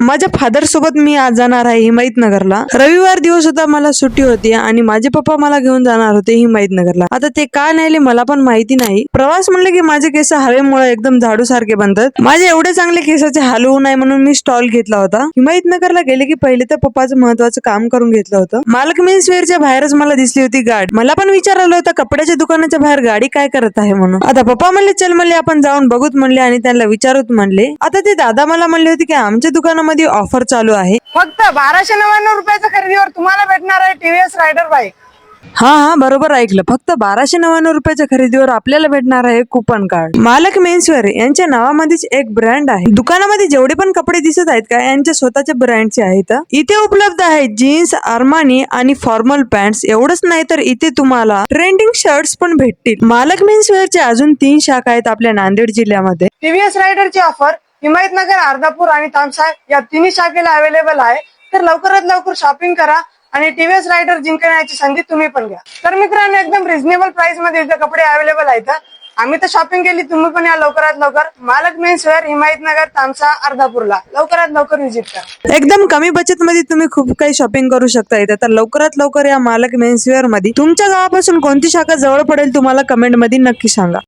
माझ्या फादर सोबत मी आज जाणार आहे हिमायतनगरला. रविवार दिवस होता, मला सुट्टी होती आणि माझे पप्पा मला घेऊन जाणार होते हिमायतनगरला. आता ते का नेले मला पण माहिती नाही. प्रवास म्हणले की माझे केस हवेमुळे एकदम झाडू सारखे बनतात. माझे एवढे चांगले केसाचे हाल होऊ नये म्हणून मी स्टॉल घेतला होता. हिमायतनगरला गेले की पहिले तर पप्पाचं महत्वाचं काम करून घेतलं होतं. मालक मेन्स वेअरच्या बाहेरच मला दिसली होती गाडी. मला पण विचार आला होता कपड्याच्या दुकानाच्या बाहेर गाडी काय करत आहे म्हणून. आता पप्पा म्हणले चल म्हणले आपण जाऊन बघूत म्हणले आणि त्यांना विचारूत म्हणले. आता ते दादा मला म्हणले होते की आमच्या दुकानामध्ये ऑफर चालू आहे. फक्त 1299 रुपयाच्या खरेदीवर तुम्हाला भेटणार आहे टीव्हीएस रायडर बाईक. हा बरोबर ऐकलं. फक्त 1299 रुपयाच्या खरेदीवर आपल्याला भेटणार आहे कुपन कार्ड. मालक मेन्सवेअर यांच्या नावामध्येच एक ब्रँड आहे. दुकानामध्ये जेवढे पण कपडे दिसत आहेत का यांच्या स्वतःच्या ब्रँडचे आहेत. इथे उपलब्ध आहेत जीन्स, आर्मानी आणि फॉर्मल पॅन्ट्स. एवढंच नाही तर इथे तुम्हाला ट्रेंडिंग शर्ट्स पण भेटतील. मालक मेन्सवेअरचे अजून 3 शाखा आहेत आपल्या नांदेड जिल्ह्यामध्ये. टीव्हीएस रायडरची ऑफर हिमायतनगर, अर्धापूर आणि तामसा या तिन्ही शाखेला अवेलेबल आहे. तर लवकरात लवकर शॉपिंग करा आणि टीव्हीएस रायडर जिंकण्याची संधी तुम्ही पण घ्या. तर मित्रांनो, एकदम रिझनेबल प्राइस मध्ये इथे कपडे अवेलेबल आहेत. आम्ही तर शॉपिंग केली, तुम्ही पण या लवकरात लवकर. मालक मेन्सवेअर, हिमायतनगर, तामसा, अर्धापूरला लवकरात लवकर व्हिजिट करा. एकदम कमी बचत मध्ये तुम्ही खूप काही शॉपिंग करू शकता इथे. तर लवकरात लवकर या मालक मेन्सवेअर मध्ये. तुमच्या गावापासून कोणती शाखा जवळ पडेल तुम्हाला कमेंट मध्ये नक्की सांगा.